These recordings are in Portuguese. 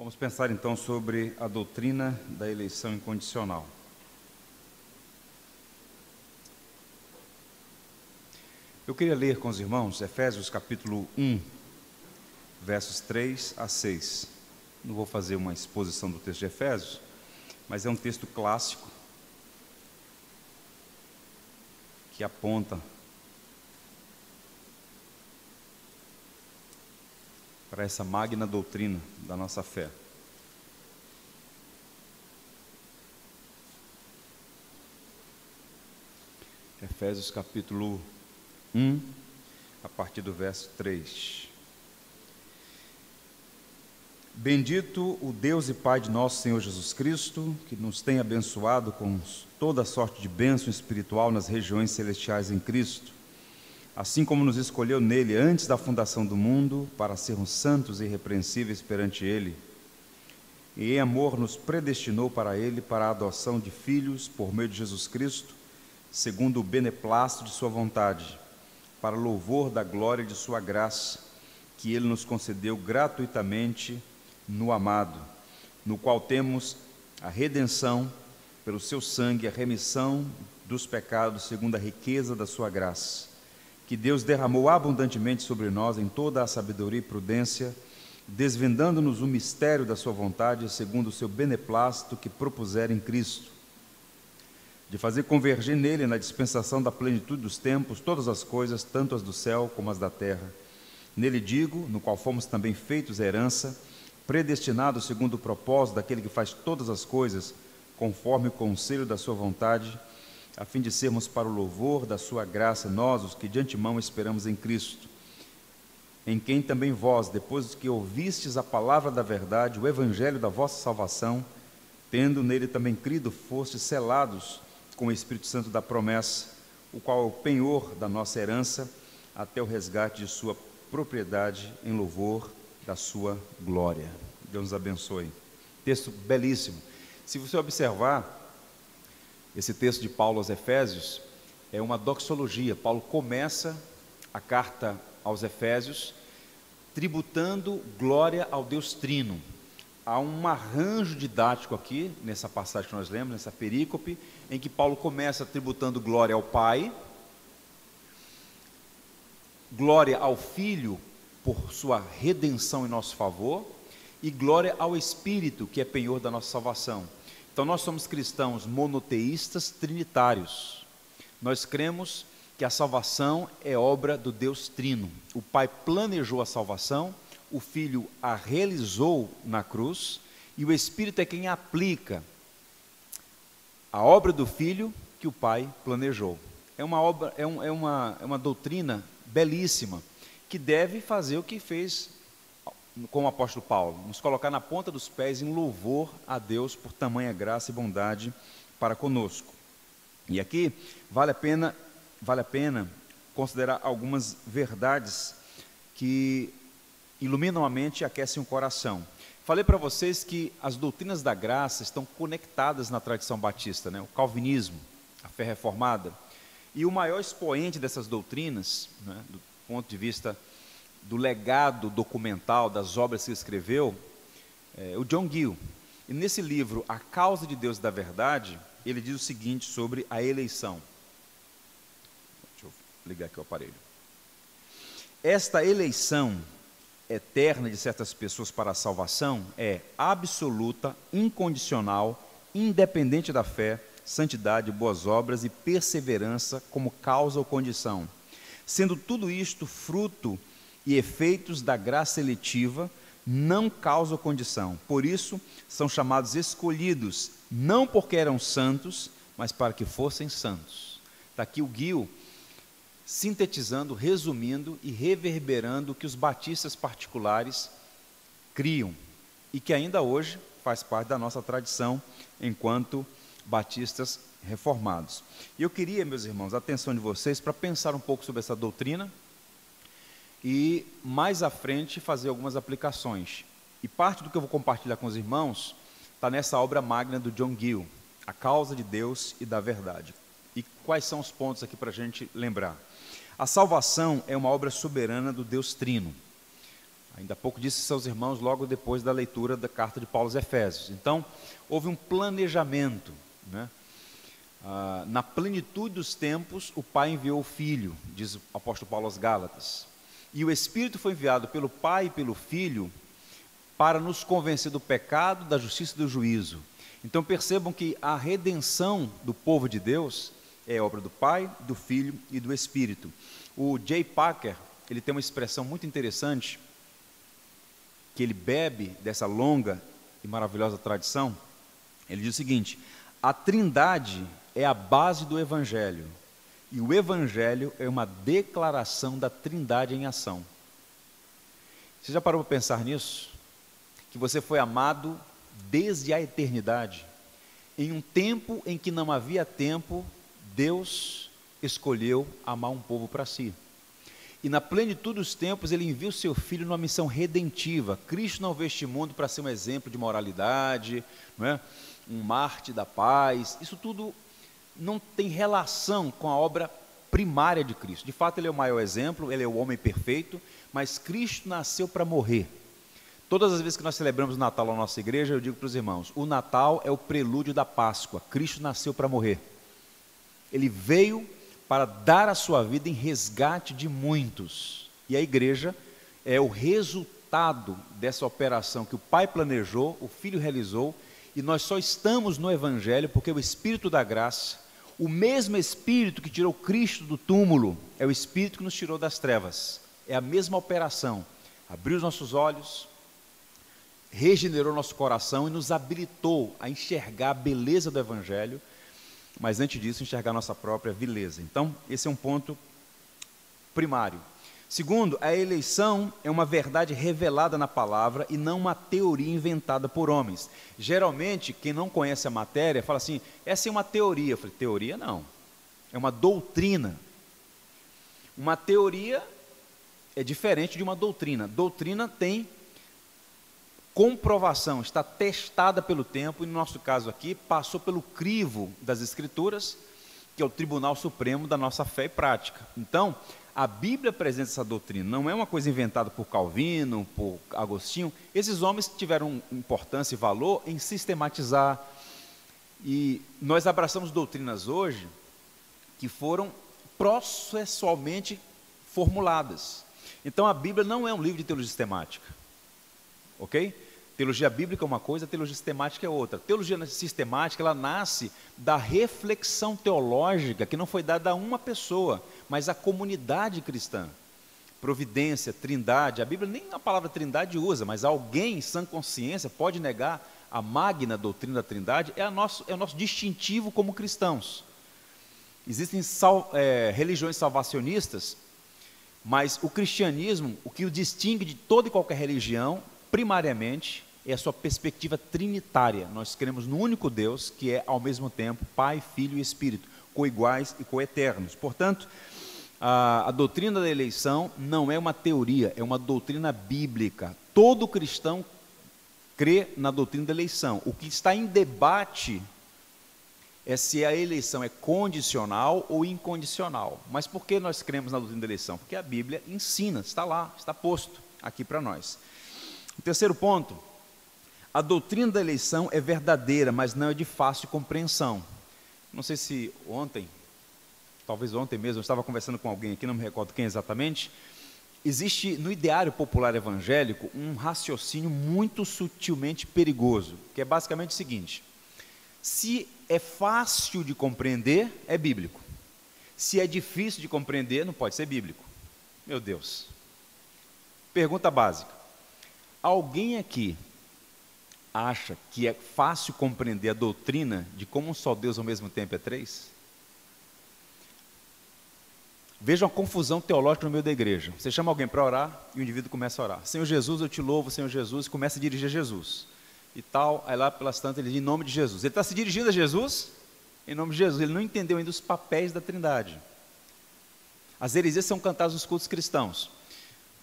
Vamos pensar então sobre a doutrina da eleição incondicional. Eu queria ler com os irmãos Efésios capítulo 1, versos 3 a 6. Não vou fazer uma exposição do texto de Efésios, mas é um texto clássico que aponta para essa magna doutrina da nossa fé. Efésios capítulo 1, a partir do verso 3. Bendito o Deus e Pai de nosso Senhor Jesus Cristo, que nos tem abençoado com toda sorte de bênção espiritual nas regiões celestiais em Cristo, assim como nos escolheu nele antes da fundação do mundo, para sermos santos e irrepreensíveis perante ele, e em amor nos predestinou para ele, para a adoção de filhos por meio de Jesus Cristo, segundo o beneplácito de sua vontade, para louvor da glória de sua graça, que ele nos concedeu gratuitamente no amado, no qual temos a redenção pelo seu sangue, a remissão dos pecados segundo a riqueza da sua graça, que Deus derramou abundantemente sobre nós em toda a sabedoria e prudência, desvendando-nos o mistério da sua vontade, segundo o seu beneplácito que propusera em Cristo, de fazer convergir nele, na dispensação da plenitude dos tempos, todas as coisas, tanto as do céu como as da terra. Nele digo, no qual fomos também feitos herança, predestinados segundo o propósito daquele que faz todas as coisas, conforme o conselho da sua vontade, a fim de sermos para o louvor da sua graça, nós, os que de antemão esperamos em Cristo, em quem também vós, depois que ouvistes a palavra da verdade, o evangelho da vossa salvação, tendo nele também crido, fostes selados com o Espírito Santo da promessa, o qual é o penhor da nossa herança, até o resgate de sua propriedade, em louvor da sua glória. Deus nos abençoe. Texto belíssimo. Se você observar, esse texto de Paulo aos Efésios é uma doxologia. Paulo começa a carta aos Efésios tributando glória ao Deus Trino. Há um arranjo didático aqui, nessa passagem que nós lemos, nessa perícope, em que Paulo começa tributando glória ao Pai, glória ao Filho por sua redenção em nosso favor, e glória ao Espírito, que é penhor da nossa salvação. Então nós somos cristãos monoteístas trinitários. Nós cremos que a salvação é obra do Deus Trino. O Pai planejou a salvação, o Filho a realizou na cruz, e o Espírito é quem aplica a obra do Filho que o Pai planejou. É uma doutrina belíssima, que deve fazer o que fez com o apóstolo Paulo, nos colocar na ponta dos pés em louvor a Deus por tamanha graça e bondade para conosco. E aqui vale a pena considerar algumas verdades que iluminam a mente e aquecem o coração. Falei para vocês que as doutrinas da graça estão conectadas na tradição batista, né? O calvinismo, a fé reformada, e o maior expoente dessas doutrinas, né, do ponto de vista do legado documental das obras que escreveu, o John Gill. E nesse livro, A Causa de Deus e da Verdade, ele diz o seguinte sobre a eleição. Deixa eu ligar aqui o aparelho. Esta eleição eterna de certas pessoas para a salvação é absoluta, incondicional, independente da fé, santidade, boas obras e perseverança como causa ou condição, sendo tudo isto fruto e efeitos da graça eletiva, não causa ou condição. Por isso, são chamados escolhidos, não porque eram santos, mas para que fossem santos. Está aqui o Gill, sintetizando, resumindo e reverberando o que os batistas particulares criam, e que ainda hoje faz parte da nossa tradição, enquanto batistas reformados. E eu queria, meus irmãos, a atenção de vocês para pensar um pouco sobre essa doutrina, e mais à frente fazer algumas aplicações. E parte do que eu vou compartilhar com os irmãos está nessa obra magna do John Gill, A Causa de Deus e da Verdade. E quais são os pontos aqui para a gente lembrar? A salvação é uma obra soberana do Deus Trino. Ainda há pouco disse seus irmãos logo depois da leitura da carta de Paulo aos Efésios. Então, houve um planejamento, né? Na plenitude dos tempos, o Pai enviou o Filho, diz o apóstolo Paulo aos Gálatas. E o Espírito foi enviado pelo Pai e pelo Filho para nos convencer do pecado, da justiça e do juízo. Então percebam que a redenção do povo de Deus é obra do Pai, do Filho e do Espírito. O J. Packer, ele tem uma expressão muito interessante, que ele bebe dessa longa e maravilhosa tradição. Ele diz o seguinte: a Trindade é a base do Evangelho, e o Evangelho é uma declaração da Trindade em ação. Você já parou para pensar nisso? Que você foi amado desde a eternidade. Em um tempo em que não havia tempo, Deus escolheu amar um povo para si. E na plenitude dos tempos, Ele envia o seu Filho numa missão redentiva. Cristo não veio a este mundo para ser um exemplo de moralidade, não é? Um mártir da paz. Isso tudo não tem relação com a obra primária de Cristo. De fato, Ele é o maior exemplo, Ele é o homem perfeito, mas Cristo nasceu para morrer. Todas as vezes que nós celebramos o Natal na nossa igreja, eu digo para os irmãos, o Natal é o prelúdio da Páscoa. Cristo nasceu para morrer. Ele veio para dar a sua vida em resgate de muitos. E a igreja é o resultado dessa operação que o Pai planejou, o Filho realizou, e nós só estamos no Evangelho porque o Espírito da graça, o mesmo Espírito que tirou Cristo do túmulo, é o Espírito que nos tirou das trevas. É a mesma operação. Abriu os nossos olhos, regenerou nosso coração e nos habilitou a enxergar a beleza do Evangelho, mas antes disso, enxergar nossa própria vileza. Então, esse é um ponto primário. Segundo, a eleição é uma verdade revelada na palavra e não uma teoria inventada por homens. Geralmente, quem não conhece a matéria fala assim, essa é uma teoria. Eu falei, teoria não, é uma doutrina. Uma teoria é diferente de uma doutrina. Doutrina tem comprovação, está testada pelo tempo, e no nosso caso aqui, passou pelo crivo das Escrituras, que é o Tribunal Supremo da nossa fé e prática. Então, a Bíblia apresenta essa doutrina, não é uma coisa inventada por Calvino, por Agostinho. Esses homens tiveram importância e valor em sistematizar, e nós abraçamos doutrinas hoje que foram processualmente formuladas. Então, a Bíblia não é um livro de teologia sistemática, ok? Teologia bíblica é uma coisa, teologia sistemática é outra. Teologia sistemática, ela nasce da reflexão teológica que não foi dada a uma pessoa, mas à comunidade cristã. Providência, trindade, a Bíblia nem a palavra trindade usa, mas alguém em sã consciência pode negar a magna doutrina da trindade, é o nosso distintivo como cristãos. Existem religiões salvacionistas, mas o cristianismo, o que o distingue de toda e qualquer religião, primariamente, é a sua perspectiva trinitária. Nós cremos no único Deus, que é ao mesmo tempo Pai, Filho e Espírito, coiguais e coeternos. Portanto, a doutrina da eleição não é uma teoria, é uma doutrina bíblica. Todo cristão crê na doutrina da eleição. O que está em debate é se a eleição é condicional ou incondicional. Mas por que nós cremos na doutrina da eleição? Porque a Bíblia ensina, está lá, está posto aqui para nós. O terceiro ponto, a doutrina da eleição é verdadeira, mas não é de fácil compreensão. Não sei se ontem, talvez ontem mesmo, eu estava conversando com alguém aqui, não me recordo quem exatamente. Existe no ideário popular evangélico um raciocínio muito sutilmente perigoso, que é basicamente o seguinte: se é fácil de compreender, é bíblico. Se é difícil de compreender, não pode ser bíblico. Meu Deus. Pergunta básica: alguém aqui acha que é fácil compreender a doutrina de como um só Deus ao mesmo tempo é três? Veja uma confusão teológica no meio da igreja. Você chama alguém para orar e o indivíduo começa a orar. Senhor Jesus, eu te louvo, Senhor Jesus, e começa a dirigir a Jesus. E tal, aí lá pelas tantas ele diz, em nome de Jesus. Ele está se dirigindo a Jesus? Em nome de Jesus. Ele não entendeu ainda os papéis da Trindade. As heresias são cantadas nos cultos cristãos.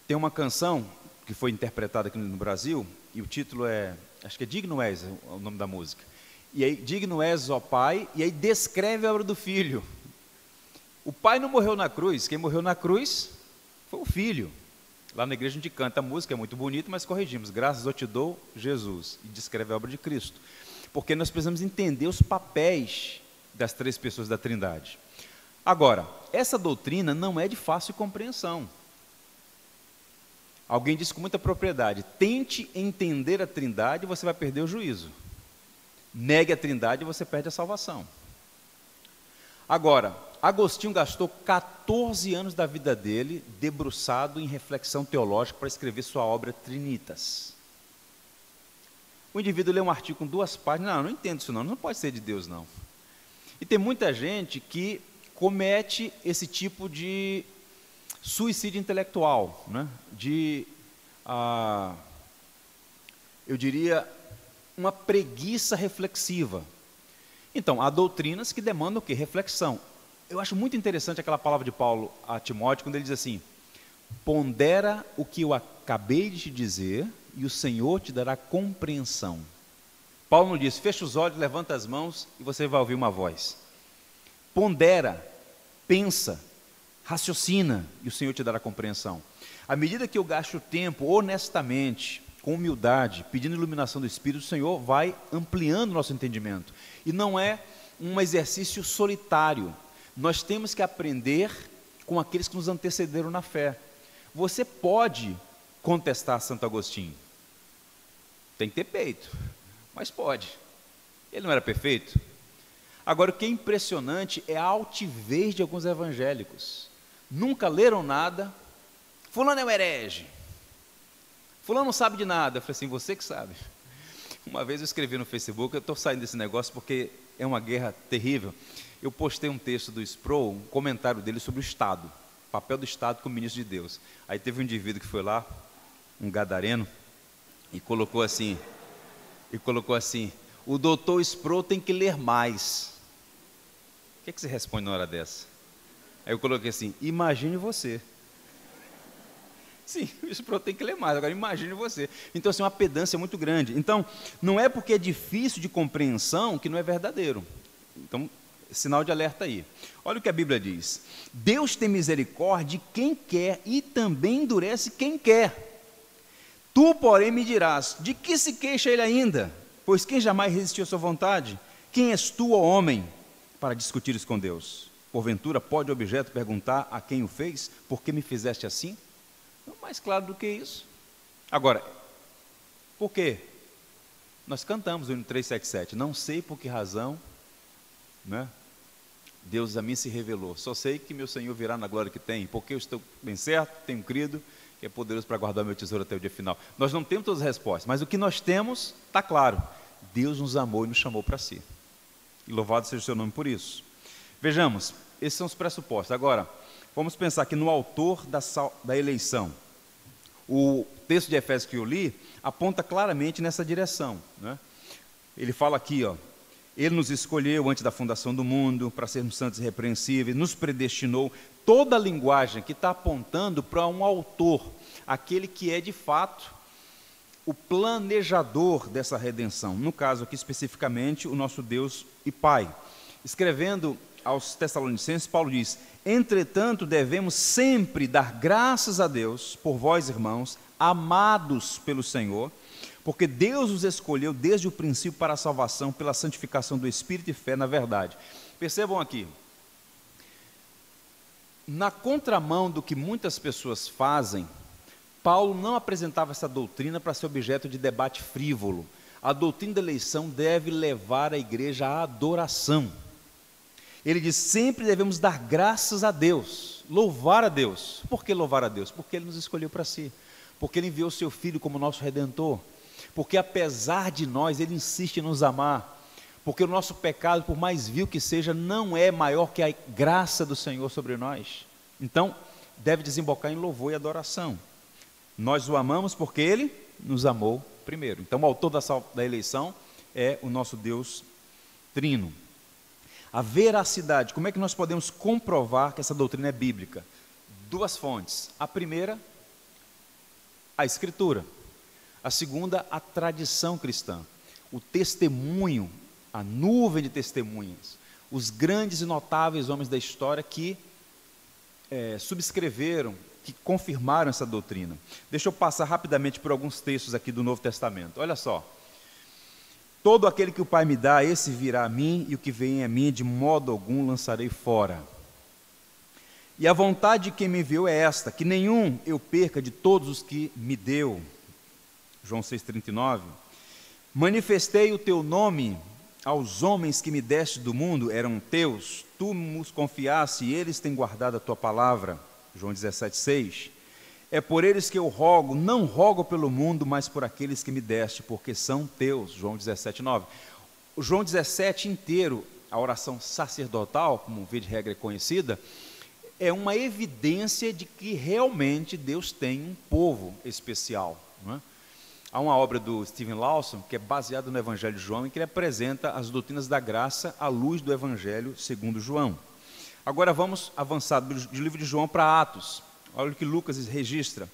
Tem uma canção que foi interpretada aqui no Brasil, e o título é, acho que é Digno És, o nome da música. E aí, Digno És, ó Pai, e aí descreve a obra do Filho. O Pai não morreu na cruz, quem morreu na cruz foi o Filho. Lá na igreja a gente canta a música, é muito bonito, mas corrigimos. Graças eu te dou, Jesus. E descreve a obra de Cristo. Porque nós precisamos entender os papéis das três pessoas da Trindade. Agora, essa doutrina não é de fácil compreensão. Alguém disse com muita propriedade: tente entender a Trindade e você vai perder o juízo. Negue a Trindade e você perde a salvação. Agora, Agostinho gastou 14 anos da vida dele debruçado em reflexão teológica para escrever sua obra Trinitas. O indivíduo lê um artigo com 2 páginas, não entendo isso não pode ser de Deus não. E tem muita gente que comete esse tipo de suicídio intelectual, né? Eu diria, uma preguiça reflexiva. Então, há doutrinas que demandam o quê? Reflexão. Eu acho muito interessante aquela palavra de Paulo a Timóteo, quando ele diz assim: pondera o que eu acabei de te dizer, e o Senhor te dará compreensão. Paulo não diz, fecha os olhos, levanta as mãos, e você vai ouvir uma voz. Pondera, pensa, raciocina, e o Senhor te dará compreensão. À medida que eu gasto tempo, honestamente, com humildade, pedindo iluminação do Espírito, o Senhor vai ampliando o nosso entendimento. E não é um exercício solitário. Nós temos que aprender com aqueles que nos antecederam na fé. Você pode contestar Santo Agostinho. Tem que ter peito, mas pode. Ele não era perfeito? Agora, o que é impressionante é a altivez de alguns evangélicos. Nunca leram nada. Fulano é um herege. Fulano não sabe de nada. Eu falei assim, você que sabe. Uma vez eu escrevi no Facebook, eu estou saindo desse negócio porque é uma guerra terrível. Eu postei um texto do Sproul, um comentário dele sobre o Estado, o papel do Estado como ministro de Deus. Aí teve um indivíduo que foi lá, um gadareno, e colocou assim, o doutor Sproul tem que ler mais. O que você responde na hora dessa? Aí eu coloquei assim, imagine você. Sim, o Sproul tem que ler mais, agora imagine você. Então, assim, uma pedância muito grande. Então, não é porque é difícil de compreensão que não é verdadeiro. Então, sinal de alerta aí. Olha o que a Bíblia diz: Deus tem misericórdia de quem quer e também endurece quem quer. Tu, porém, me dirás, de que se queixa ele ainda? Pois quem jamais resistiu à sua vontade? Quem és tu, ó homem, para discutires com Deus? Porventura, pode o objeto perguntar a quem o fez, por que me fizeste assim? Não, mais claro do que isso. Agora, por quê? Nós cantamos o hino 377, não sei por que razão, né? Deus a mim se revelou, só sei que meu Senhor virá na glória que tem, porque eu estou bem certo, tenho crido, que é poderoso para guardar meu tesouro até o dia final. Nós não temos todas as respostas, mas o que nós temos, está claro, Deus nos amou e nos chamou para si, e louvado seja o seu nome por isso. Vejamos, esses são os pressupostos. Agora, vamos pensar aqui no autor da eleição. O texto de Efésios que eu li, aponta claramente nessa direção, né? Ele fala aqui, ó, Ele nos escolheu antes da fundação do mundo, para sermos santos e irrepreensíveis, nos predestinou. Toda a linguagem que está apontando para um autor, aquele que é de fato o planejador dessa redenção. No caso aqui especificamente, o nosso Deus e Pai. Escrevendo aos Tessalonicenses, Paulo diz: entretanto, devemos sempre dar graças a Deus por vós, irmãos, amados pelo Senhor, porque Deus os escolheu desde o princípio para a salvação, pela santificação do Espírito e fé na verdade. Percebam aqui, na contramão do que muitas pessoas fazem, Paulo não apresentava essa doutrina para ser objeto de debate frívolo. A doutrina da eleição deve levar a igreja à adoração. Ele diz, sempre devemos dar graças a Deus, louvar a Deus. Por que louvar a Deus? Porque Ele nos escolheu para si, porque Ele enviou o Seu Filho como nosso Redentor, porque apesar de nós, Ele insiste em nos amar, porque o nosso pecado, por mais vil que seja, não é maior que a graça do Senhor sobre nós. Então, deve desembocar em louvor e adoração. Nós o amamos porque Ele nos amou primeiro. Então, o autor da eleição é o nosso Deus trino. A veracidade, como é que nós podemos comprovar que essa doutrina é bíblica? Duas fontes. A primeira, a Escritura. A segunda, a tradição cristã. O testemunho, a nuvem de testemunhas. Os grandes e notáveis homens da história que subscreveram que confirmaram essa doutrina. Deixa eu passar rapidamente por alguns textos aqui do Novo Testamento. Olha só. Todo aquele que o Pai me dá, esse virá a mim, e o que vem a mim, de modo algum lançarei fora. E a vontade de quem me enviou é esta, que nenhum eu perca de todos os que me deu. João 6,39. Manifestei o teu nome aos homens que me deste do mundo, eram teus, tu nos confiaste e eles têm guardado a tua palavra. João 17,6. É por eles que eu rogo, não rogo pelo mundo, mas por aqueles que me deste, porque são teus. João 17,9. O João 17 inteiro, a oração sacerdotal, como via de regra é conhecida, é uma evidência de que realmente Deus tem um povo especial, não é? Há uma obra do Steven Lawson, que é baseada no Evangelho de João, em que ele apresenta as doutrinas da graça à luz do Evangelho segundo João. Agora vamos avançar do livro de João para Atos. Olha o que Lucas registra.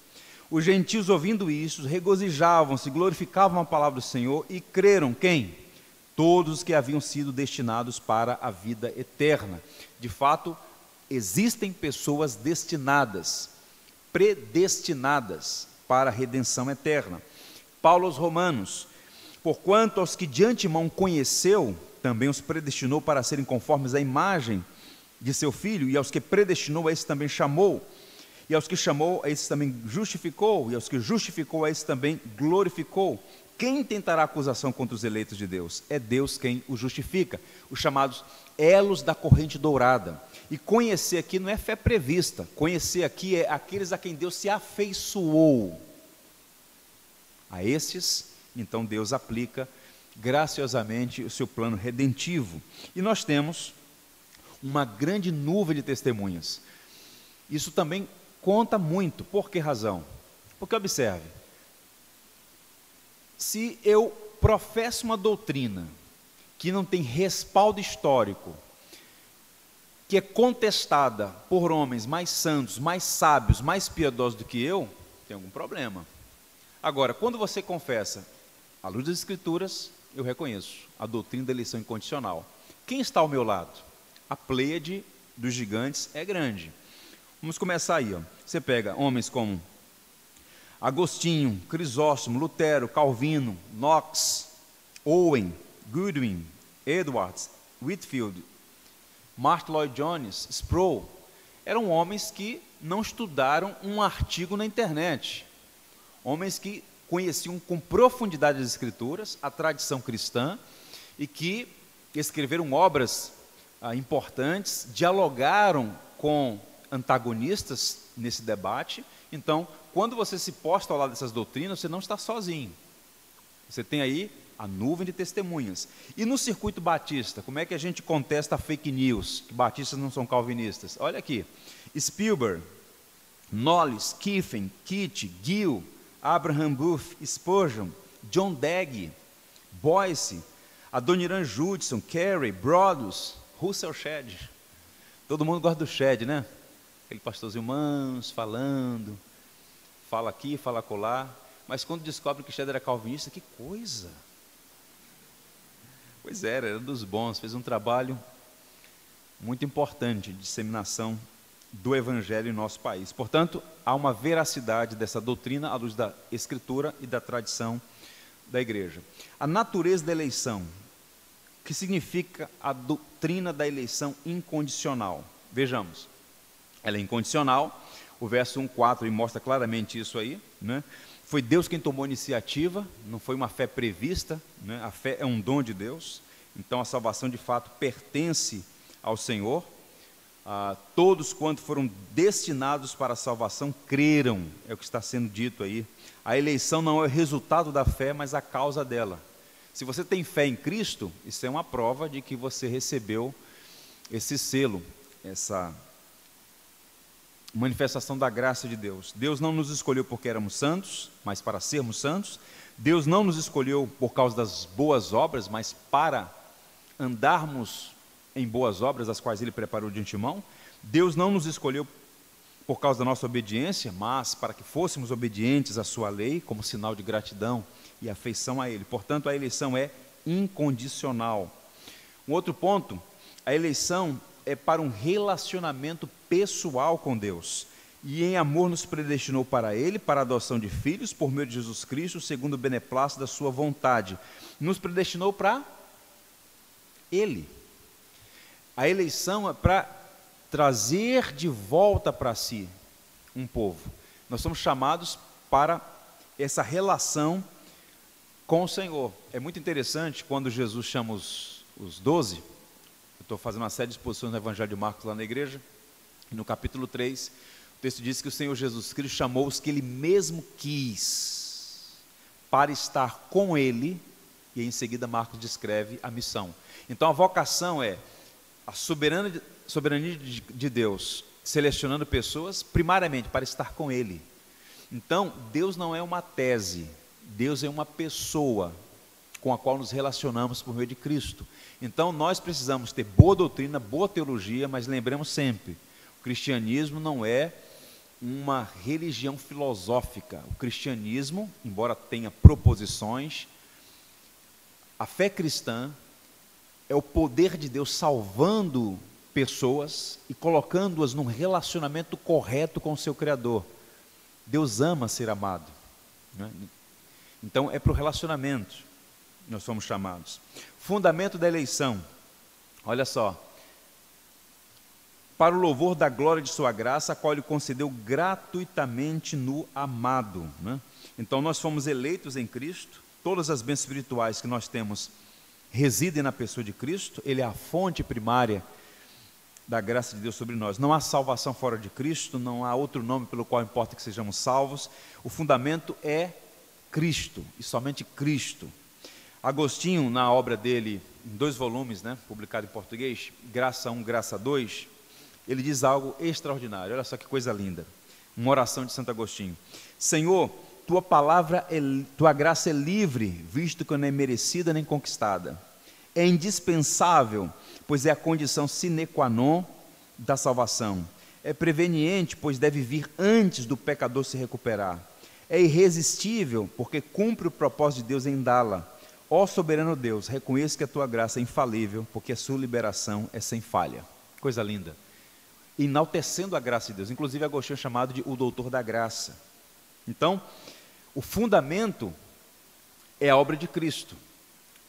Os gentios, ouvindo isso, regozijavam-se, glorificavam a palavra do Senhor e creram, quem? Todos os que haviam sido destinados para a vida eterna. De fato, existem pessoas destinadas, predestinadas para a redenção eterna. Paulo aos Romanos, porquanto aos que de antemão conheceu, também os predestinou para serem conformes à imagem de seu Filho, e aos que predestinou, a esse também chamou, e aos que chamou, a esse também justificou, e aos que justificou, a esse também glorificou. Quem tentará acusação contra os eleitos de Deus? É Deus quem os justifica, os chamados elos da corrente dourada. E conhecer aqui não é fé prevista, conhecer aqui é aqueles a quem Deus se afeiçoou. A estes, então Deus aplica graciosamente o seu plano redentivo. E nós temos uma grande nuvem de testemunhas. Isso também conta muito. Por que razão? Porque observe, se eu professo uma doutrina que não tem respaldo histórico, que é contestada por homens mais santos, mais sábios, mais piedosos do que eu, tem algum problema. Agora, quando você confessa, à luz das Escrituras, eu reconheço a doutrina da eleição incondicional. Quem está ao meu lado? A pleiade dos gigantes é grande. Vamos começar aí. Você pega homens como Agostinho, Crisóstomo, Lutero, Calvino, Knox, Owen, Goodwin, Edwards, Whitefield, Martyn Lloyd-Jones, Sproul. Eram homens que não estudaram um artigo na internet. Homens que conheciam com profundidade as Escrituras, a tradição cristã, e que escreveram obras importantes, dialogaram com antagonistas nesse debate. Então, quando você se posta ao lado dessas doutrinas, você não está sozinho. Você tem aí a nuvem de testemunhas. E no circuito batista, como é que a gente contesta a fake news, que batistas não são calvinistas? Olha aqui, Spielberg, Knowles, Kiffen, Kitt, Gill, Abraham Booth, Spurgeon, John Daggy, Boyce, Adoniran Judson, Carey, Brodus, Russell Shedd. Todo mundo gosta do Shedd, né? Aquele pastorzinho manso, falando, fala aqui, fala acolá, mas quando descobre que Shedd era calvinista, que coisa! Pois era dos bons, fez um trabalho muito importante de disseminação do Evangelho em nosso país. Portanto, há uma veracidade dessa doutrina à luz da Escritura e da tradição da Igreja. A natureza da eleição, que significa a doutrina da eleição incondicional. Vejamos, ela é incondicional, o verso 1,4 mostra claramente isso aí, né? Foi Deus quem tomou a iniciativa, não foi uma fé prevista, né? A fé é um dom de Deus, então a salvação de fato pertence ao Senhor. Todos quantos foram destinados para a salvação creram, é o que está sendo dito aí. A eleição não é o resultado da fé, mas a causa dela. Se você tem fé em Cristo, isso é uma prova de que você recebeu esse selo, essa manifestação da graça de Deus. Deus não nos escolheu porque éramos santos, mas para sermos santos. Deus não nos escolheu por causa das boas obras, mas para andarmos em boas obras, as quais Ele preparou de antemão. Deus não nos escolheu por causa da nossa obediência, mas para que fôssemos obedientes à sua lei, como sinal de gratidão e afeição a Ele. Portanto, a eleição é incondicional. Um outro ponto, a eleição é para um relacionamento pessoal com Deus. e em amor nos predestinou para Ele, para a adoção de filhos, por meio de Jesus Cristo, segundo o beneplácito da sua vontade. Nos predestinou para Ele. A eleição é para trazer de volta para si um povo. Nós somos chamados para essa relação com o Senhor. É muito interessante quando Jesus chama os 12, eu estou fazendo uma série de exposições no Evangelho de Marcos lá na igreja, e no capítulo 3, o texto diz que o Senhor Jesus Cristo chamou os que Ele mesmo quis para estar com Ele, e em seguida Marcos descreve a missão. Então a vocação é a soberania de Deus, selecionando pessoas primariamente para estar com Ele. Então Deus não é uma tese, Deus é uma pessoa com a qual nos relacionamos por meio de Cristo. Então nós precisamos ter boa doutrina, boa teologia, mas lembremos sempre, o cristianismo não é uma religião filosófica. O cristianismo, embora tenha proposições, a fé cristã é o poder de Deus salvando pessoas e colocando-as num relacionamento correto com o seu Criador. Deus ama ser amado, né? Então é para o relacionamento que nós somos chamados. Fundamento da eleição, olha só: para o louvor da glória de sua graça, a qual Ele concedeu gratuitamente no amado, né? Então nós fomos eleitos em Cristo, todas as bênçãos espirituais que nós temos residem na pessoa de Cristo. Ele é a fonte primária da graça de Deus sobre nós. Não há salvação fora de Cristo, não há outro nome pelo qual importa que sejamos salvos. O fundamento é Cristo, e somente Cristo. Agostinho, na obra dele, em 2 volumes, né, publicado em português, Graça 1, Graça 2, ele diz algo extraordinário. Olha só que coisa linda, uma oração de Santo Agostinho: Senhor, tua palavra, tua graça é livre, visto que não é merecida nem conquistada. É indispensável, pois é a condição sine qua non da salvação. É preveniente, pois deve vir antes do pecador se recuperar. É irresistível, porque cumpre o propósito de Deus em dá-la. Ó soberano Deus, reconheço que a tua graça é infalível, porque a sua liberação é sem falha. Coisa linda. Enaltecendo a graça de Deus. Inclusive Agostinho é chamado de o doutor da graça. Então, o fundamento é a obra de Cristo,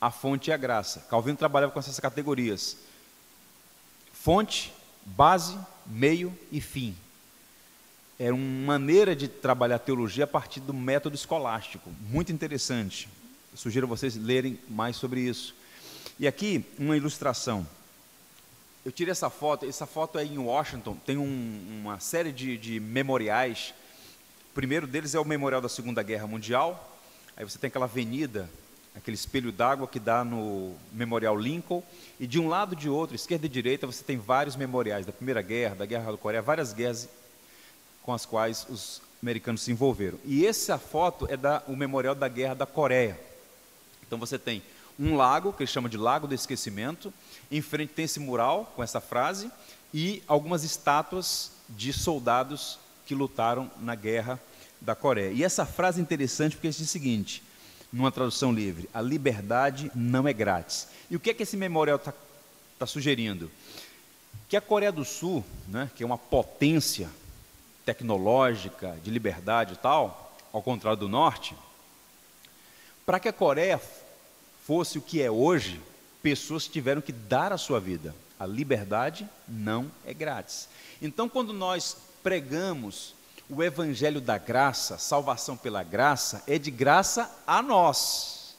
a fonte é a graça. Calvino trabalhava com essas categorias: fonte, base, meio e fim. Era uma maneira de trabalhar teologia a partir do método escolástico, muito interessante. Eu sugiro a vocês lerem mais sobre isso. E aqui uma ilustração. Eu tirei essa foto é em Washington, tem uma série de memoriais. O primeiro deles é o memorial da Segunda Guerra Mundial. Aí você tem aquela avenida, aquele espelho d'água que dá no Memorial Lincoln, e de um lado e de outro, esquerda e direita, você tem vários memoriais da Primeira Guerra, da Guerra do Coreia, várias guerras com as quais os americanos se envolveram. E essa foto é o memorial da Guerra da Coreia. Então você tem um lago, que eles chamam de Lago do Esquecimento, em frente tem esse mural com essa frase, e algumas estátuas de soldados que lutaram na Guerra da Coreia. E essa frase é interessante porque diz o seguinte, numa tradução livre: a liberdade não é grátis. E o que é que esse memorial está sugerindo? Que a Coreia do Sul, né, que é uma potência tecnológica, de liberdade e tal, ao contrário do Norte, para que a Coreia fosse o que é hoje, pessoas tiveram que dar a sua vida. A liberdade não é grátis. Então, quando nós pregamos o evangelho da graça, salvação pela graça, é de graça a nós,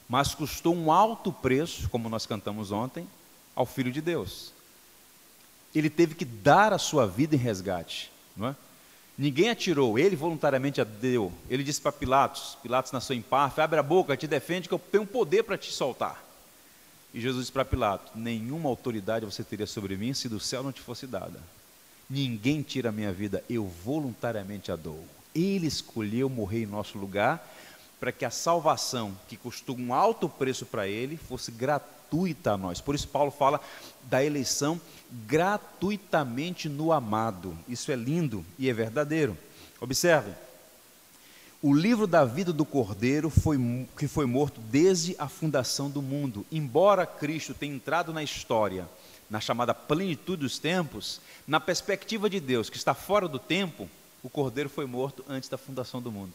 mas custou um alto preço, como nós cantamos ontem, ao Filho de Deus. Ele teve que dar a sua vida em resgate, não é? Ninguém atirou, ele voluntariamente a deu. Ele disse para Pilatos, Pilatos na sua empáfia: abre a boca, te defende que eu tenho poder para te soltar. E Jesus disse para Pilatos: nenhuma autoridade você teria sobre mim se do céu não te fosse dada. Ninguém tira a minha vida, eu voluntariamente a dou. Ele escolheu morrer em nosso lugar, para que a salvação, que custou um alto preço para ele, fosse gratuita a nós. Por isso Paulo fala da eleição gratuitamente no amado. Isso é lindo e é verdadeiro. Observe, o livro da vida do Cordeiro que foi morto desde a fundação do mundo. Embora Cristo tenha entrado na história, na chamada plenitude dos tempos, na perspectiva de Deus, que está fora do tempo, o Cordeiro foi morto antes da fundação do mundo.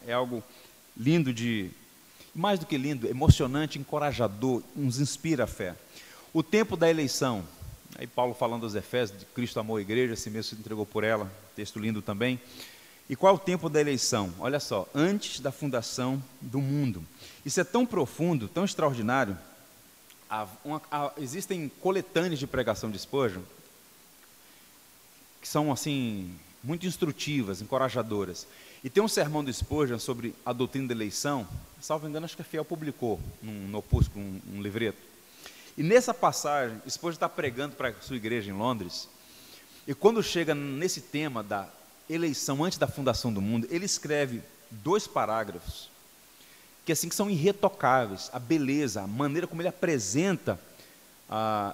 É algo lindo mais do que lindo, emocionante, encorajador, nos inspira a fé. O tempo da eleição, aí Paulo falando aos Efésios, de Cristo amou a igreja, assim mesmo se entregou por ela, texto lindo também. E qual é o tempo da eleição? Olha só, antes da fundação do mundo. Isso é tão profundo, tão extraordinário. Existem coletâneas de pregação de Spurgeon, que são assim, muito instrutivas, encorajadoras. E tem um sermão do Spurgeon sobre a doutrina da eleição, salvo engano, acho que a Fiel publicou no opúsculo, um livreto. E nessa passagem, Spurgeon está pregando para a sua igreja em Londres, e quando chega nesse tema da eleição antes da fundação do mundo, ele escreve 2 parágrafos, que são irretocáveis, a beleza, a maneira como ele apresenta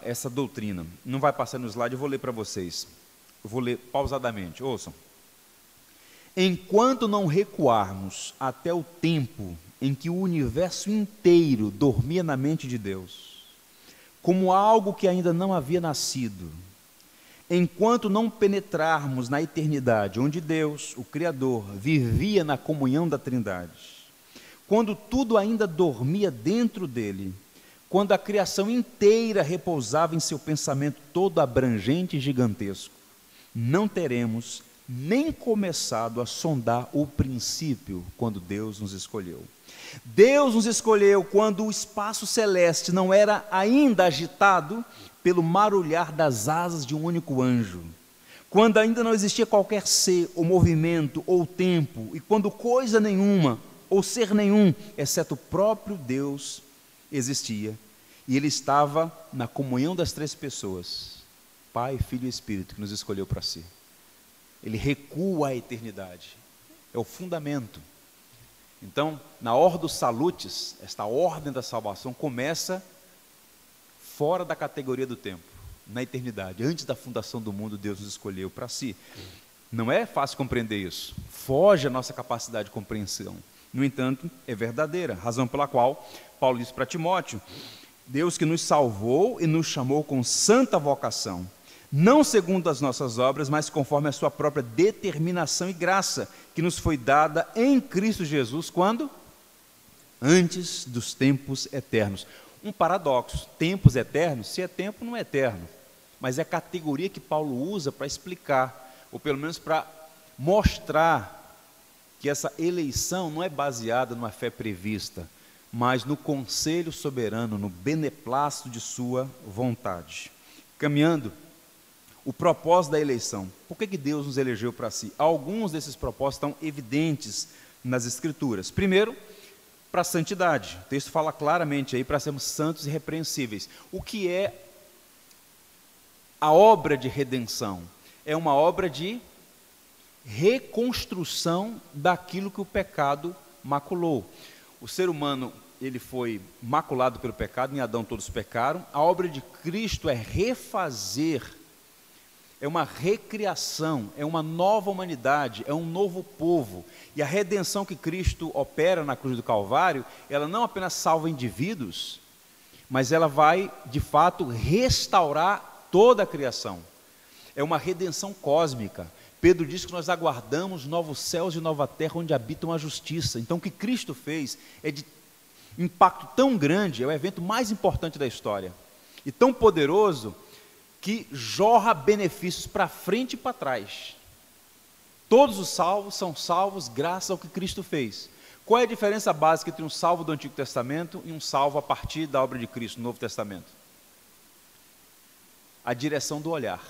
essa doutrina. Não vai passar no slide, eu vou ler para vocês. Eu vou ler pausadamente, ouçam. Enquanto não recuarmos até o tempo em que o universo inteiro dormia na mente de Deus, como algo que ainda não havia nascido, enquanto não penetrarmos na eternidade, onde Deus, o Criador, vivia na comunhão da Trindade, quando tudo ainda dormia dentro dele, quando a criação inteira repousava em seu pensamento todo abrangente e gigantesco, não teremos nem começado a sondar o princípio quando Deus nos escolheu. Deus nos escolheu quando o espaço celeste não era ainda agitado pelo marulhar das asas de um único anjo, quando ainda não existia qualquer ser, ou movimento, ou tempo, e quando coisa nenhuma, ou ser nenhum, exceto o próprio Deus, existia, e Ele estava na comunhão das 3 pessoas, Pai, Filho e Espírito, que nos escolheu para si. Ele recua a eternidade, é o fundamento. Então, na Ordo Salutis, esta ordem da salvação começa fora da categoria do tempo, na eternidade. Antes da fundação do mundo, Deus nos escolheu para si. Não é fácil compreender isso, foge a nossa capacidade de compreensão. No entanto, é verdadeira, razão pela qual Paulo diz para Timóteo: Deus que nos salvou e nos chamou com santa vocação, não segundo as nossas obras, mas conforme a sua própria determinação e graça, que nos foi dada em Cristo Jesus, quando? Antes dos tempos eternos. Um paradoxo, tempos eternos, se é tempo, não é eterno, mas é a categoria que Paulo usa para explicar, ou pelo menos para mostrar que essa eleição não é baseada numa fé prevista, mas no conselho soberano, no beneplácito de sua vontade. Caminhando, o propósito da eleição. Por que Deus nos elegeu para si? Alguns desses propósitos estão evidentes nas Escrituras. Primeiro, para a santidade. O texto fala claramente aí para sermos santos e irrepreensíveis. O que é a obra de redenção? É uma obra de reconstrução daquilo que o pecado maculou. O ser humano, ele foi maculado pelo pecado, em Adão todos pecaram. A obra de Cristo é refazer, é uma recriação, é uma nova humanidade, é um novo povo. E a redenção que Cristo opera na cruz do Calvário, ela não apenas salva indivíduos, mas ela vai, de fato, restaurar toda a criação. É uma redenção cósmica. Pedro diz que nós aguardamos novos céus e nova terra onde habitam a justiça. Então o que Cristo fez é de impacto tão grande, é o evento mais importante da história, e tão poderoso, que jorra benefícios para frente e para trás. Todos os salvos são salvos graças ao que Cristo fez. Qual é a diferença básica entre um salvo do Antigo Testamento e um salvo a partir da obra de Cristo no Novo Testamento? A direção do olhar.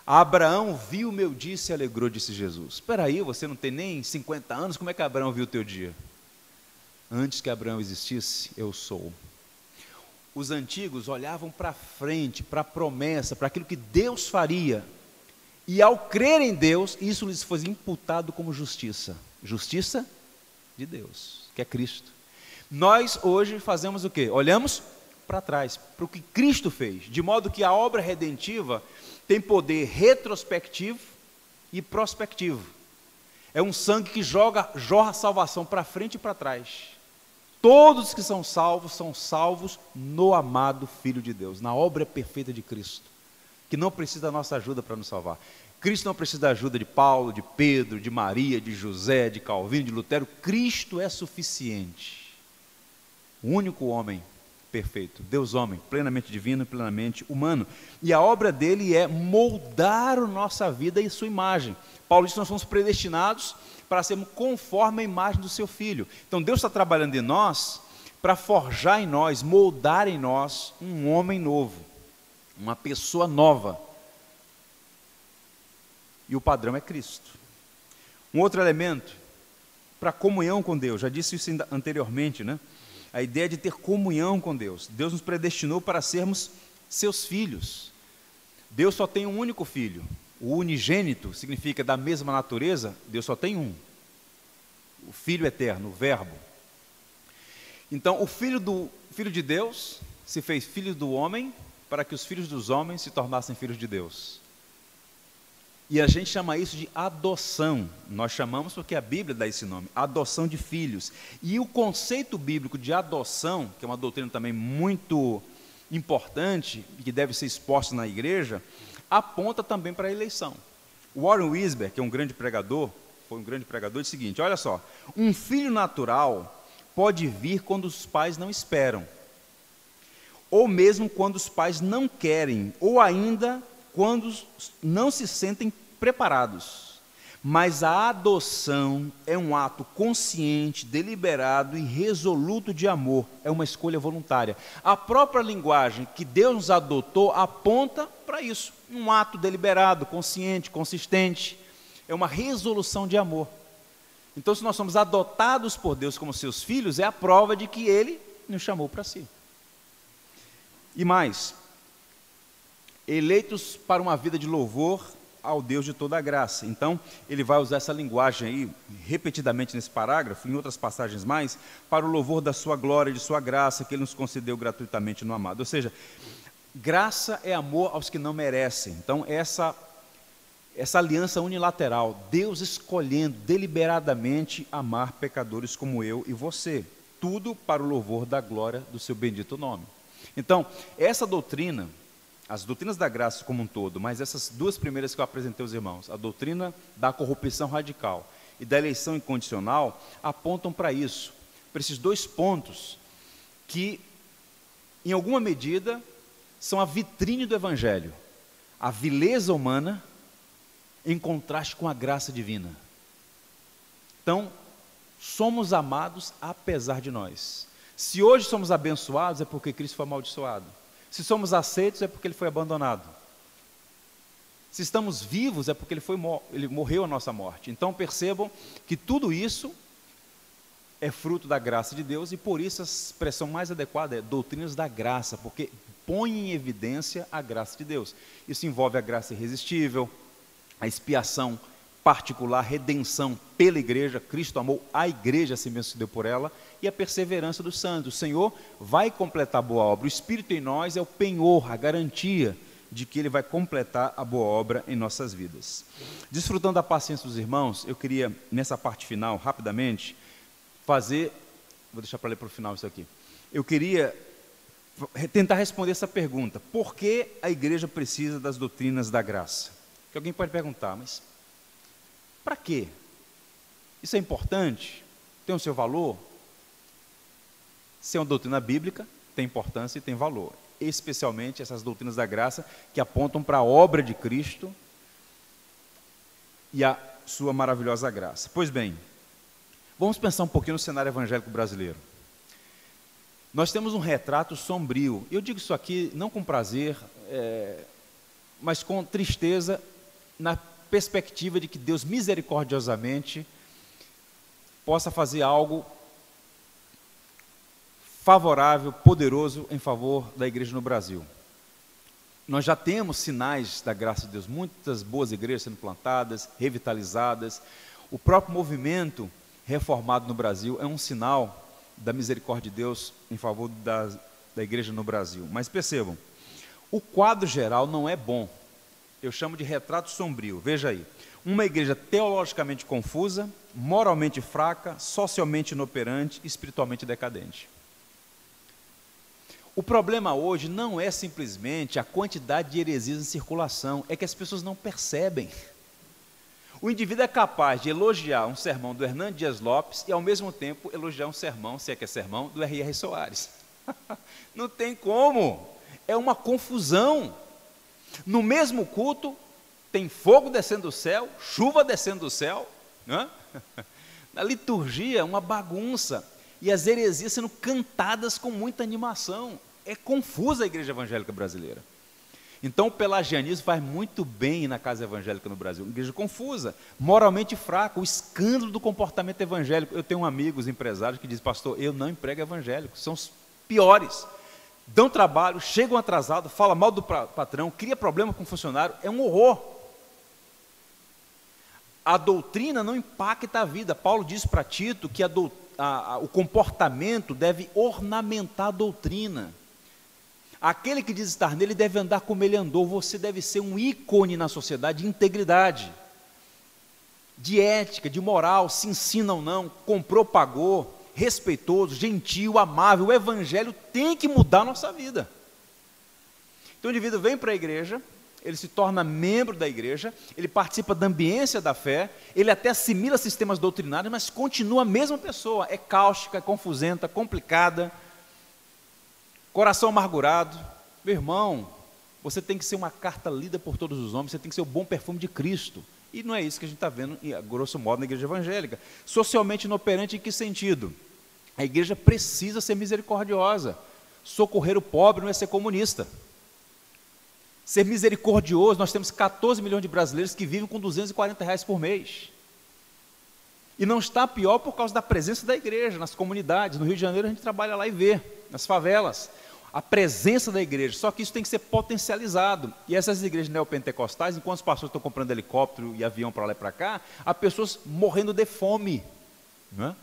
Abraão viu o meu dia e se alegrou, disse Jesus. Espera aí, você não tem nem 50 anos, como é que Abraão viu o teu dia? Antes que Abraão existisse, eu sou. Os antigos olhavam para frente, para a promessa, para aquilo que Deus faria, e ao crer em Deus, isso lhes foi imputado como justiça. Justiça de Deus, que é Cristo. Nós hoje fazemos o quê? Olhamos para trás, para o que Cristo fez, de modo que a obra redentiva tem poder retrospectivo e prospectivo. É um sangue que jorra a salvação para frente e para trás. Todos que são salvos no amado Filho de Deus, na obra perfeita de Cristo, que não precisa da nossa ajuda para nos salvar. Cristo não precisa da ajuda de Paulo, de Pedro, de Maria, de José, de Calvino, de Lutero. Cristo é suficiente. O único homem perfeito, Deus homem, plenamente divino e plenamente humano. E a obra dele é moldar a nossa vida e sua imagem. Paulo diz que nós somos predestinados para sermos conforme a imagem do seu Filho. Então Deus está trabalhando em nós para forjar em nós, moldar em nós um homem novo, uma pessoa nova. E o padrão é Cristo. Um outro elemento, para a comunhão com Deus, já disse isso anteriormente, né? A ideia de ter comunhão com Deus. Deus nos predestinou para sermos seus filhos. Deus só tem um único filho. O unigênito significa da mesma natureza, Deus só tem um. O Filho eterno, o Verbo. Então, o Filho de Deus se fez filho do homem para que os filhos dos homens se tornassem filhos de Deus. E a gente chama isso de adoção. Nós chamamos porque a Bíblia dá esse nome, adoção de filhos. E o conceito bíblico de adoção, que é uma doutrina também muito importante e que deve ser exposta na igreja, aponta também para a eleição. O Warren Wiersbe, que é um grande pregador, foi um grande pregador, disse o seguinte: olha só, um filho natural pode vir quando os pais não esperam, ou mesmo quando os pais não querem, ou ainda quando não se sentem preparados. Mas a adoção é um ato consciente, deliberado e resoluto de amor, é uma escolha voluntária. A própria linguagem que Deus nos adotou aponta para isso, um ato deliberado, consciente, consistente, é uma resolução de amor. Então, se nós somos adotados por Deus como seus filhos, é a prova de que Ele nos chamou para si. E mais, eleitos para uma vida de louvor ao Deus de toda a graça. Então, ele vai usar essa linguagem aí, repetidamente nesse parágrafo, em outras passagens mais, para o louvor da sua glória e de sua graça, que ele nos concedeu gratuitamente no amado. Ou seja, graça é amor aos que não merecem. Então, essa aliança unilateral, Deus escolhendo deliberadamente amar pecadores como eu e você, tudo para o louvor da glória do seu bendito nome. Então, essa doutrina, as doutrinas da graça como um todo, mas essas duas primeiras que eu apresentei aos irmãos, a doutrina da corrupção radical e da eleição incondicional, apontam para isso, para esses dois pontos que, em alguma medida, são a vitrine do Evangelho, a vileza humana em contraste com a graça divina. Então, somos amados apesar de nós. Se hoje somos abençoados, é porque Cristo foi amaldiçoado. Se somos aceitos, é porque Ele foi abandonado. Se estamos vivos, é porque Ele morreu a nossa morte. Então percebam que tudo isso é fruto da graça de Deus, e por isso a expressão mais adequada é doutrinas da graça, porque põe em evidência a graça de Deus. Isso envolve a graça irresistível, a expiação particular, redenção pela igreja, Cristo amou a igreja, assim mesmo se deu por ela, e a perseverança dos santos. O Senhor vai completar a boa obra, o Espírito em nós é o penhor, a garantia de que Ele vai completar a boa obra em nossas vidas. Desfrutando da paciência dos irmãos, eu queria, nessa parte final, rapidamente, vou deixar para ler para o final isso aqui, eu queria tentar responder essa pergunta: por que a igreja precisa das doutrinas da graça? Que alguém pode perguntar, mas para quê? Isso é importante? Tem o seu valor? Se é uma doutrina bíblica, tem importância e tem valor. Especialmente essas doutrinas da graça que apontam para a obra de Cristo e a sua maravilhosa graça. Pois bem, vamos pensar um pouquinho no cenário evangélico brasileiro. Nós temos um retrato sombrio. Eu digo isso aqui não com prazer, mas com tristeza, na perspectiva de que Deus misericordiosamente possa fazer algo favorável, poderoso em favor da igreja no Brasil. Nós já temos sinais da graça de Deus, muitas boas igrejas sendo plantadas, revitalizadas. O próprio movimento reformado no Brasil é um sinal da misericórdia de Deus em favor da igreja no Brasil. Mas percebam, o quadro geral não é bom. Eu chamo de retrato sombrio. Veja aí, uma igreja teologicamente confusa, moralmente fraca, socialmente inoperante, espiritualmente decadente. O problema hoje não é simplesmente a quantidade de heresias em circulação, é que as pessoas não percebem. O indivíduo é capaz de elogiar um sermão do Hernando Dias Lopes e, ao mesmo tempo, elogiar um sermão, se é que é sermão, do R.R. Soares. Não tem como. É uma confusão. No mesmo culto, tem fogo descendo do céu, chuva descendo do céu. Né? Na liturgia, uma bagunça. E as heresias sendo cantadas com muita animação. É confusa a igreja evangélica brasileira. Então, o pelagianismo faz muito bem na casa evangélica no Brasil. Uma igreja confusa, moralmente fraca, o escândalo do comportamento evangélico. Eu tenho amigos empresários que dizem, pastor, eu não emprego evangélicos, são os piores. Dão trabalho, chegam atrasados, falam mal do patrão, cria problema com o funcionário, é um horror. A doutrina não impacta a vida. Paulo diz para Tito que o comportamento deve ornamentar a doutrina. Aquele que diz estar nele deve andar como ele andou. Você deve ser um ícone na sociedade de integridade, de ética, de moral, se ensina ou não, comprou, pagou, respeitoso, gentil, amável. O evangelho tem que mudar a nossa vida. Então o indivíduo vem para a igreja, ele se torna membro da igreja, ele participa da ambiência da fé, ele até assimila sistemas doutrinários, mas continua a mesma pessoa, é cáustica, é confusenta, complicada, coração amargurado. Meu irmão, você tem que ser uma carta lida por todos os homens, você tem que ser o bom perfume de Cristo. E não é isso que a gente está vendo, grosso modo, na igreja evangélica. Socialmente inoperante em que sentido? A igreja precisa ser misericordiosa. Socorrer o pobre não é ser comunista. Ser misericordioso, nós temos 14 milhões de brasileiros que vivem com R$240 por mês. E não está pior por causa da presença da igreja nas comunidades. No Rio de Janeiro a gente trabalha lá e vê, nas favelas, a presença da igreja, só que isso tem que ser potencializado. E essas igrejas neopentecostais, enquanto os pastores estão comprando helicóptero e avião para lá e para cá, há pessoas morrendo de fome. Não é?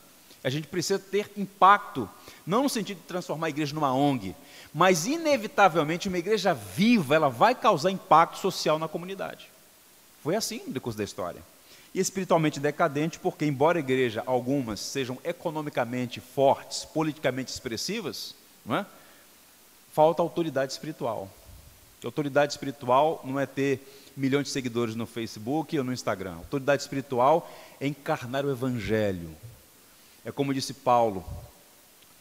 A gente precisa ter impacto, não no sentido de transformar a igreja numa ONG, mas inevitavelmente uma igreja viva, ela vai causar impacto social na comunidade. Foi assim no decurso da história. E espiritualmente decadente, porque embora a igreja, algumas, sejam economicamente fortes, politicamente expressivas, não é? Falta autoridade espiritual. Autoridade espiritual não é ter milhões de seguidores no Facebook ou no Instagram. Autoridade espiritual é encarnar o Evangelho. É como disse Paulo,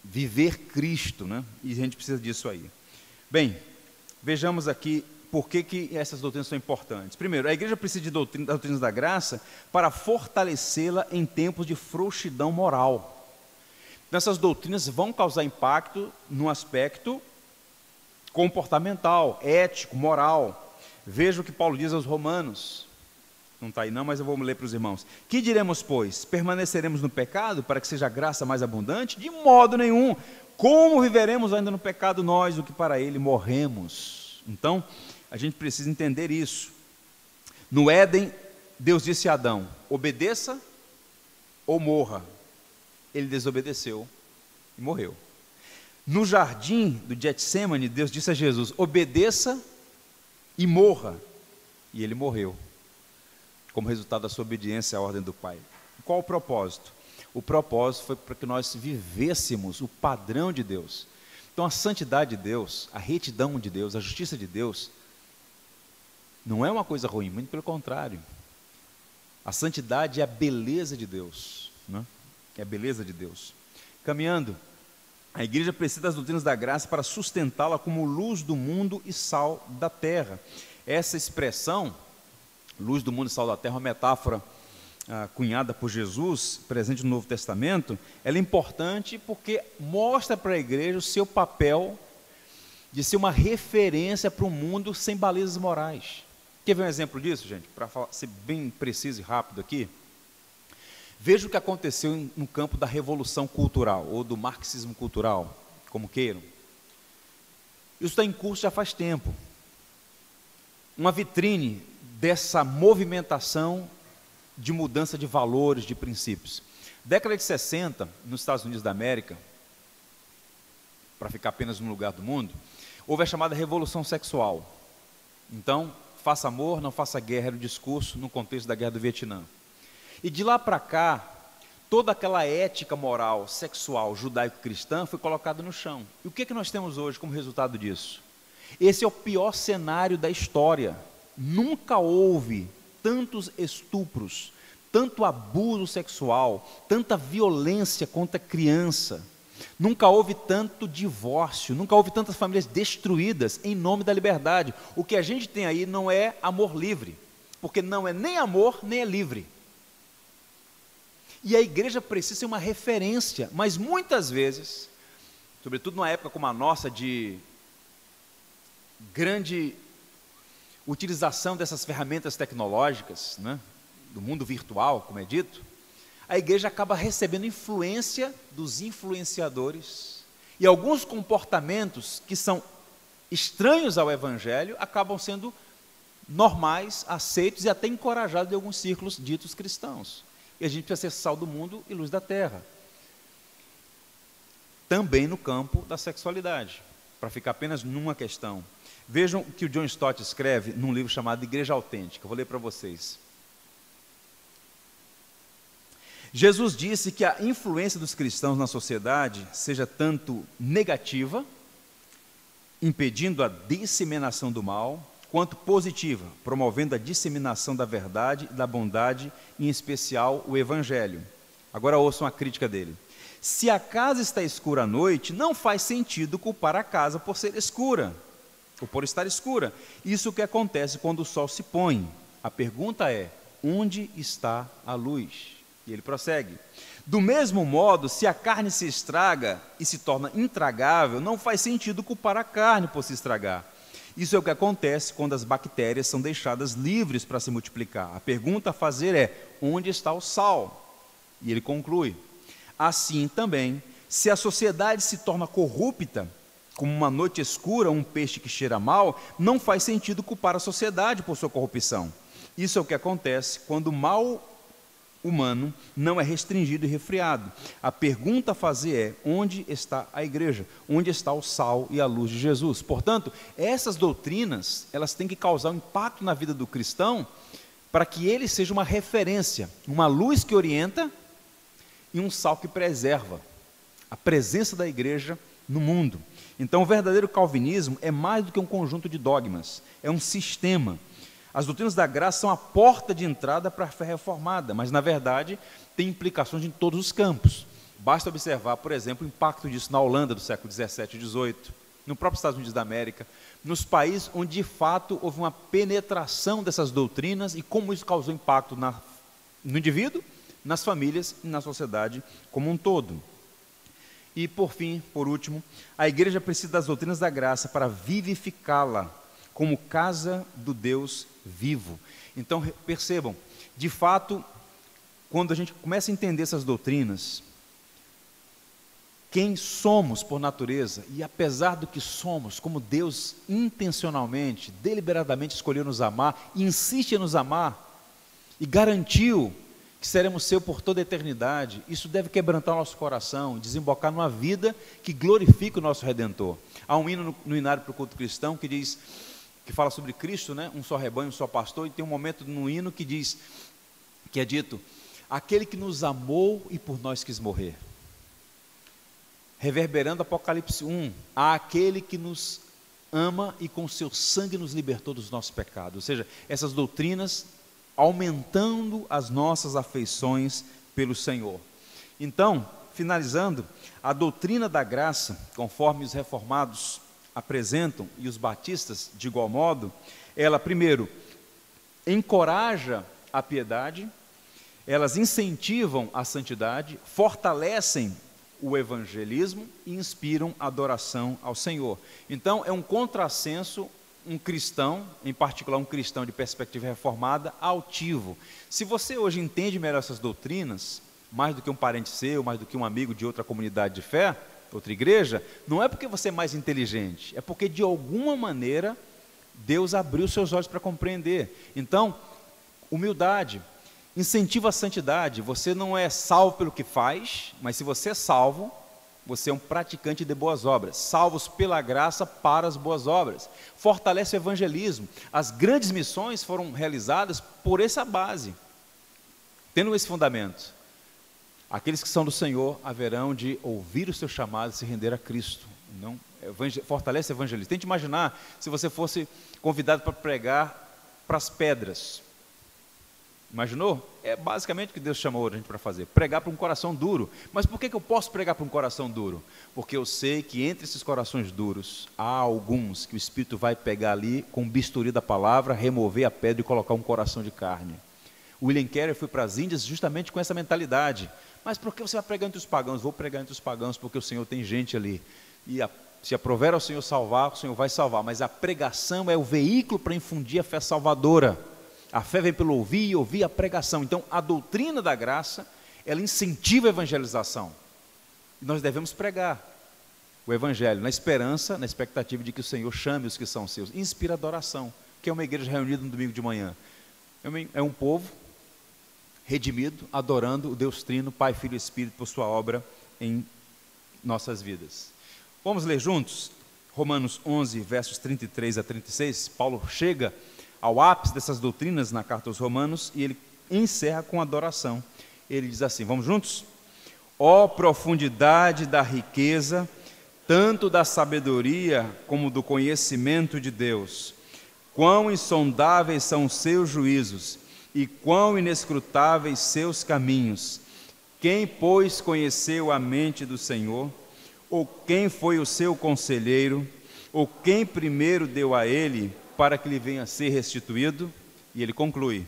viver Cristo, né? E a gente precisa disso aí. Bem, vejamos aqui por que essas doutrinas são importantes. Primeiro, a igreja precisa de doutrinas da graça para fortalecê-la em tempos de frouxidão moral. Essas doutrinas vão causar impacto no aspecto comportamental, ético, moral. Veja o que Paulo diz aos Romanos. Não está aí não, mas eu vou ler para os irmãos. Que diremos, pois? Permaneceremos no pecado para que seja a graça mais abundante? De modo nenhum. Como viveremos ainda no pecado nós, o que para ele morremos? Então, a gente precisa entender isso. No Éden, Deus disse a Adão, obedeça ou morra. Ele desobedeceu e morreu. No jardim do Getsêmani, Deus disse a Jesus, obedeça e morra. E ele morreu, como resultado da sua obediência à ordem do Pai. Qual o propósito? O propósito foi para que nós vivêssemos o padrão de Deus. Então a santidade de Deus, a retidão de Deus, a justiça de Deus, não é uma coisa ruim, muito pelo contrário. A santidade é a beleza de Deus, né? É a beleza de Deus. Caminhando, a igreja precisa das doutrinas da graça para sustentá-la como luz do mundo e sal da terra. Essa expressão, luz do mundo e sal da terra, é uma metáfora cunhada por Jesus, presente no Novo Testamento. Ela é importante porque mostra para a igreja o seu papel de ser uma referência para um mundo sem balizas morais. Quer ver um exemplo disso, gente? Para ser bem preciso e rápido aqui. Veja o que aconteceu no campo da revolução cultural, ou do marxismo cultural, como queiram. Isso está em curso já faz tempo. Uma vitrine dessa movimentação de mudança de valores, de princípios. Década de 60, nos Estados Unidos da América, para ficar apenas num lugar do mundo, houve a chamada revolução sexual. Então, faça amor, não faça guerra, era o discurso no contexto da guerra do Vietnã. E de lá para cá, toda aquela ética moral, sexual, judaico-cristã foi colocada no chão. E o que nós temos hoje como resultado disso? Esse é o pior cenário da história. Nunca houve tantos estupros, tanto abuso sexual, tanta violência contra a criança. Nunca houve tanto divórcio, nunca houve tantas famílias destruídas em nome da liberdade. O que a gente tem aí não é amor livre, porque não é nem amor, nem é livre. E a igreja precisa ser uma referência, mas muitas vezes, sobretudo numa época como a nossa, de grande utilização dessas ferramentas tecnológicas, né, do mundo virtual, como é dito, a igreja acaba recebendo influência dos influenciadores, e alguns comportamentos que são estranhos ao evangelho acabam sendo normais, aceitos e até encorajados em alguns círculos ditos cristãos. E a gente precisa ser sal do mundo e luz da terra. Também no campo da sexualidade, para ficar apenas numa questão. Vejam o que o John Stott escreve num livro chamado Igreja Autêntica. Eu vou ler para vocês. Jesus disse que a influência dos cristãos na sociedade seja tanto negativa, impedindo a disseminação do mal, quanto positiva, promovendo a disseminação da verdade e da bondade, em especial o Evangelho. Agora ouçam a crítica dele. Se a casa está escura à noite, não faz sentido culpar a casa por ser escura, ou por estar escura. Isso que acontece quando o sol se põe. A pergunta é, onde está a luz? E ele prossegue. Do mesmo modo, se a carne se estraga e se torna intragável, não faz sentido culpar a carne por se estragar. Isso é o que acontece quando as bactérias são deixadas livres para se multiplicar. A pergunta a fazer é, onde está o sal? E ele conclui, assim também, se a sociedade se torna corrupta, como uma noite escura, um peixe que cheira mal, não faz sentido culpar a sociedade por sua corrupção. Isso é o que acontece quando o mal humano não é restringido e refriado. A pergunta a fazer é, onde está a igreja? Onde está o sal e a luz de Jesus? Portanto, essas doutrinas, elas têm que causar um impacto na vida do cristão, para que ele seja uma referência, uma luz que orienta e um sal que preserva a presença da igreja no mundo. Então, o verdadeiro calvinismo é mais do que um conjunto de dogmas, é um sistema. As doutrinas da graça são a porta de entrada para a fé reformada, mas, na verdade, tem implicações em todos os campos. Basta observar, por exemplo, o impacto disso na Holanda do século XVII e XVIII, no próprio Estados Unidos da América, nos países onde, de fato, houve uma penetração dessas doutrinas e como isso causou impacto no indivíduo, nas famílias e na sociedade como um todo. E, por fim, por último, a igreja precisa das doutrinas da graça para vivificá-la como casa do Deus vivo. Então, percebam, de fato, quando a gente começa a entender essas doutrinas, quem somos por natureza, e apesar do que somos, como Deus intencionalmente, deliberadamente escolheu nos amar, e insiste em nos amar, e garantiu que seremos seu por toda a eternidade, isso deve quebrantar o nosso coração, desembocar numa vida que glorifique o nosso Redentor. Há um hino no Inário para o Culto Cristão que diz, que fala sobre Cristo, né? Um só rebanho, um só pastor, e tem um momento no hino que diz, que é dito, aquele que nos amou e por nós quis morrer. Reverberando Apocalipse 1, há aquele que nos ama e com seu sangue nos libertou dos nossos pecados. Ou seja, essas doutrinas aumentando as nossas afeições pelo Senhor. Então, finalizando, a doutrina da graça, conforme os reformados apresentam, e os batistas de igual modo, ela primeiro encoraja a piedade, elas incentivam a santidade, fortalecem o evangelismo e inspiram a adoração ao Senhor. Então é um contrassenso, um cristão, em particular um cristão de perspectiva reformada, altivo. Se você hoje entende melhor essas doutrinas, mais do que um parente seu, mais do que um amigo de outra comunidade de fé, outra igreja, não é porque você é mais inteligente, é porque de alguma maneira Deus abriu seus olhos para compreender. Então, humildade, incentiva a santidade. Você não é salvo pelo que faz, mas se você é salvo, você é um praticante de boas obras, salvos pela graça para as boas obras. Fortalece o evangelismo. As grandes missões foram realizadas por essa base, tendo esse fundamento. Aqueles que são do Senhor haverão de ouvir o seu chamado e se render a Cristo. Não, fortalece o evangelismo. Tente imaginar se você fosse convidado para pregar para as pedras. Imaginou? É basicamente o que Deus chamou a gente para fazer, pregar para um coração duro. Mas por que eu posso pregar para um coração duro? Porque eu sei que entre esses corações duros, há alguns que o Espírito vai pegar ali com o bisturi da palavra, remover a pedra e colocar um coração de carne. William Carey foi para as Índias justamente com essa mentalidade. Mas por que você vai pregar entre os pagãos? Vou pregar entre os pagãos porque o Senhor tem gente ali. E se aprover ao Senhor salvar, o Senhor vai salvar. Mas a pregação é o veículo para infundir a fé salvadora. A fé vem pelo ouvir e ouvir a pregação. Então, a doutrina da graça, ela incentiva a evangelização. E nós devemos pregar o evangelho na esperança, na expectativa de que o Senhor chame os que são seus. Inspira adoração, que é uma igreja reunida no domingo de manhã. É um povo redimido, adorando o Deus Trino, Pai, Filho e Espírito, por sua obra em nossas vidas. Vamos ler juntos? Romanos 11, versos 33 a 36. Paulo chega ao ápice dessas doutrinas na carta aos Romanos, e ele encerra com adoração. Ele diz assim, vamos juntos? Ó profundidade da riqueza, tanto da sabedoria como do conhecimento de Deus, quão insondáveis são os seus juízos, e quão inescrutáveis seus caminhos. Quem, pois, conheceu a mente do Senhor? Ou quem foi o seu conselheiro? Ou quem primeiro deu a ele para que lhe venha a ser restituído? E ele conclui,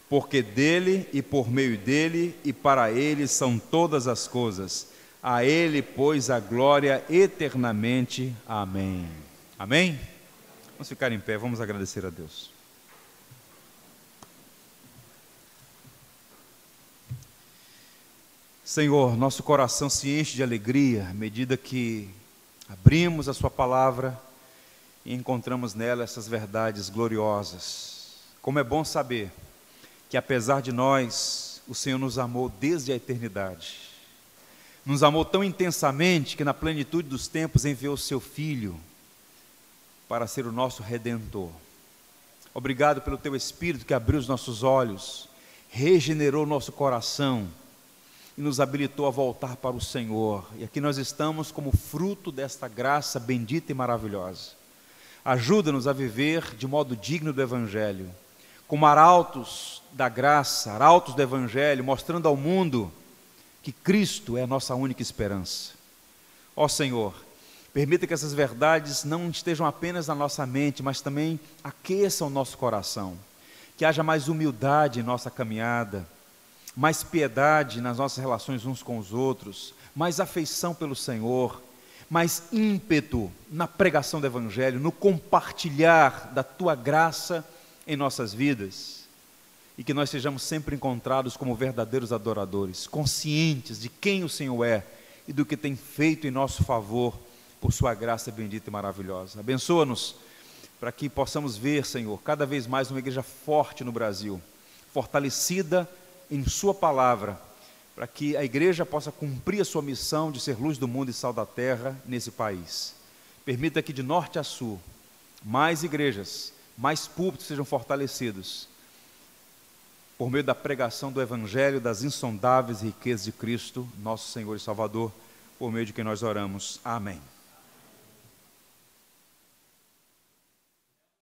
porque dele e por meio dele e para ele são todas as coisas, a ele, pois, a glória eternamente. Amém. Amém? Vamos ficar em pé, vamos agradecer a Deus. Senhor, nosso coração se enche de alegria à medida que abrimos a sua palavra e encontramos nela essas verdades gloriosas. Como é bom saber que apesar de nós, o Senhor nos amou desde a eternidade. Nos amou tão intensamente que na plenitude dos tempos enviou o seu Filho para ser o nosso Redentor. Obrigado pelo teu Espírito que abriu os nossos olhos, regenerou o nosso coração e nos habilitou a voltar para o Senhor. E aqui nós estamos como fruto desta graça bendita e maravilhosa. Ajuda-nos a viver de modo digno do Evangelho, como arautos da graça, arautos do Evangelho, mostrando ao mundo que Cristo é a nossa única esperança. Ó Senhor, permita que essas verdades não estejam apenas na nossa mente, mas também aqueçam o nosso coração, que haja mais humildade em nossa caminhada, mais piedade nas nossas relações uns com os outros, mais afeição pelo Senhor, mais ímpeto na pregação do Evangelho, no compartilhar da Tua graça em nossas vidas, e que nós sejamos sempre encontrados como verdadeiros adoradores, conscientes de quem o Senhor é e do que tem feito em nosso favor por Sua graça bendita e maravilhosa. Abençoa-nos para que possamos ver, Senhor, cada vez mais uma igreja forte no Brasil, fortalecida em Sua palavra, para que a igreja possa cumprir a sua missão de ser luz do mundo e sal da terra nesse país. Permita que de norte a sul, mais igrejas, mais púlpitos sejam fortalecidos, por meio da pregação do Evangelho, das insondáveis riquezas de Cristo, nosso Senhor e Salvador, por meio de quem nós oramos. Amém.